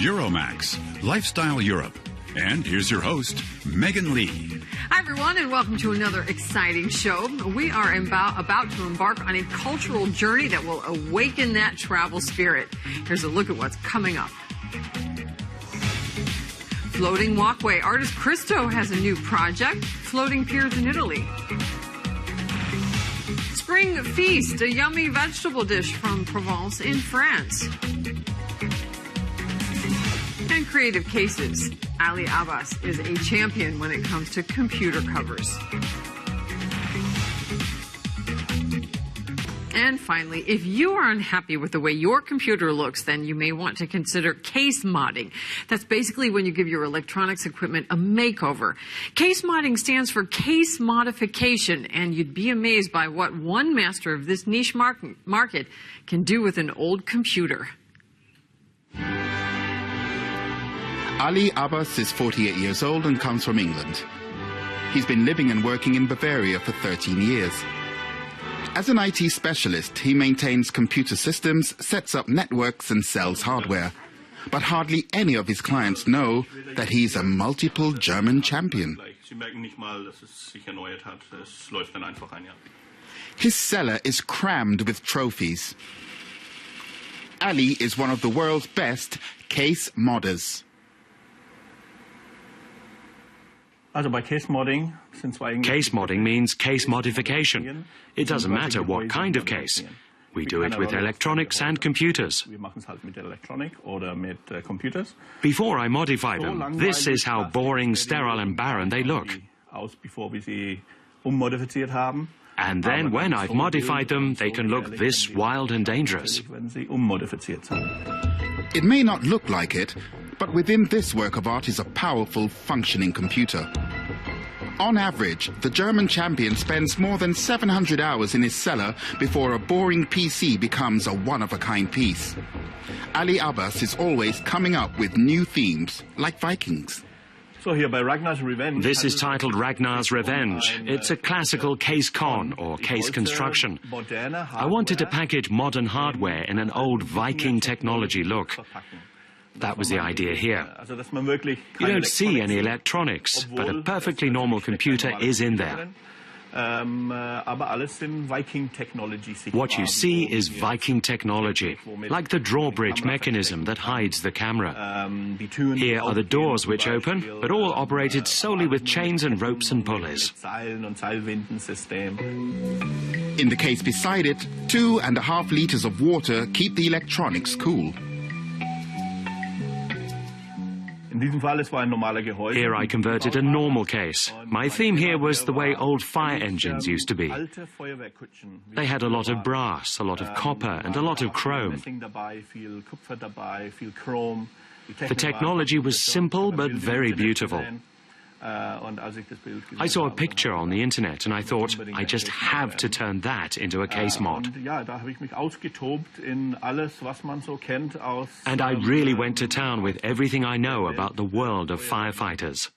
Euromax, Lifestyle Europe. And here's your host, Megan Lee. Hi, everyone, and welcome to another exciting show. We are about to embark on a cultural journey that will awaken that travel spirit. Here's a look at what's coming up. Floating walkway. Artist Cristo has a new project, floating piers in Italy. Spring feast, a yummy vegetable dish from Provence in France. And creative cases. Ali Abbas is a champion when it comes to computer covers. And finally, if you are unhappy with the way your computer looks, then you may want to consider case modding. That's basically when you give your electronics equipment a makeover. Case modding stands for case modification, and you'd be amazed by what one master of this niche market can do with an old computer. Ali Abbas is 48 years old and comes from England. He's been living and working in Bavaria for 13 years. As an IT specialist, he maintains computer systems, sets up networks and sells hardware. But hardly any of his clients know that he's a multiple German champion. His cellar is crammed with trophies. Ali is one of the world's best case modders. Case modding means case modification. It doesn't matter what kind of case. We do it with electronics and computers. Before I modify them, this is how boring, sterile and barren they look. And then when I've modified them, they can look this wild and dangerous. It may not look like it, but within this work of art is a powerful, functioning computer. On average, the German champion spends more than 700 hours in his cellar before a boring PC becomes a one-of-a-kind piece. Ali Abbas is always coming up with new themes, like Vikings. This is titled Ragnar's Revenge. It's a classical case con, or case construction. I wanted to package modern hardware in an old Viking technology look. That was the idea here. You don't see any electronics, but a perfectly normal computer is in there. What you see is Viking technology, like the drawbridge mechanism that hides the camera. Here are the doors which open, but all operated solely with chains and ropes and pulleys. In the case beside it, 2.5 liters of water keep the electronics cool. Here I converted a normal case. My theme here was the way old fire engines used to be. They had a lot of brass, a lot of copper and a lot of chrome. The technology was simple but very beautiful. I saw a picture on the internet and I thought, I just have to turn that into a case mod. And I really went to town with everything I know about the world of firefighters.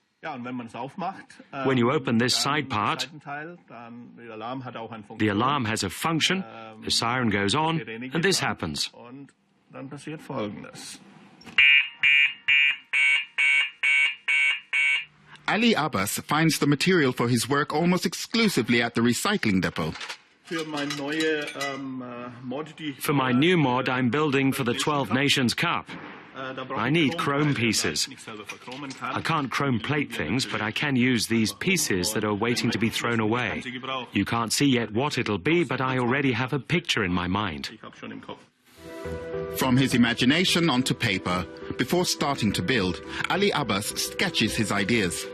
When you open this side part, the alarm has a function, the siren goes on, and this happens. Ali Abbas finds the material for his work almost exclusively at the recycling depot. For my new mod I'm building for the 12 Nations Cup. I need chrome pieces. I can't chrome plate things, but I can use these pieces that are waiting to be thrown away. You can't see yet what it'll be, but I already have a picture in my mind. From his imagination onto paper, before starting to build, Ali Abbas sketches his ideas.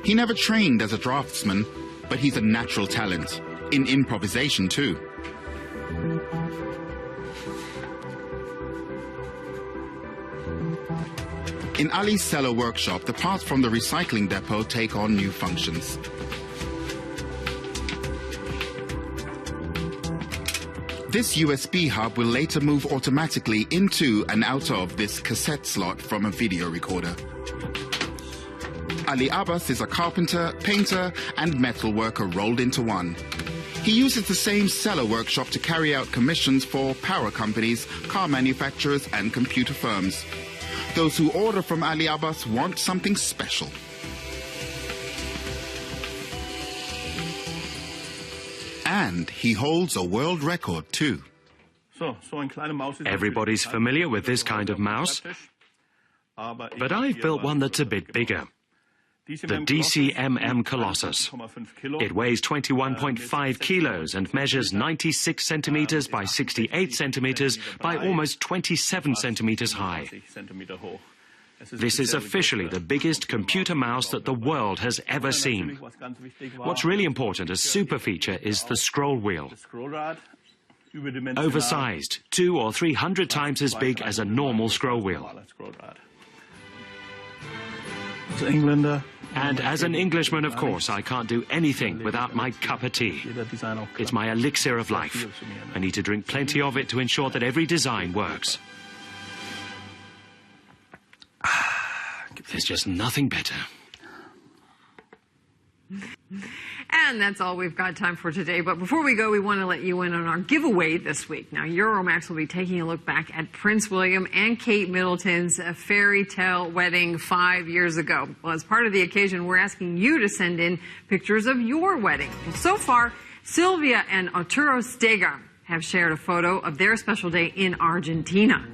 He never trained as a draftsman, but he's a natural talent, in improvisation too. In Ali's cellar workshop, the parts from the recycling depot take on new functions. This USB hub will later move automatically into and out of this cassette slot from a video recorder. Ali Abbas is a carpenter, painter, and metal worker rolled into one. He uses the same cellar workshop to carry out commissions for power companies, car manufacturers, and computer firms. Those who order from Ali Abbas want something special. And he holds a world record too. Everybody's familiar with this kind of mouse, but I've built one that's a bit bigger. The DCMM Colossus. It weighs 21.5 kilos and measures 96 centimeters by 68 centimeters by almost 27 centimeters high. This is officially the biggest computer mouse that the world has ever seen. What's really important as super feature is the scroll wheel. Oversized, 200 or 300 times as big as a normal scroll wheel. And as an Englishman, of course, I can't do anything without my cup of tea. It's my elixir of life. I need to drink plenty of it to ensure that every design works. There's just nothing better. And that's all we've got time for today. But before we go, we want to let you in on our giveaway this week. Now, Euromax will be taking a look back at Prince William and Kate Middleton's fairy tale wedding 5 years ago. Well, as part of the occasion, we're asking you to send in pictures of your wedding. And so far, Sylvia and Arturo Stega have shared a photo of their special day in Argentina.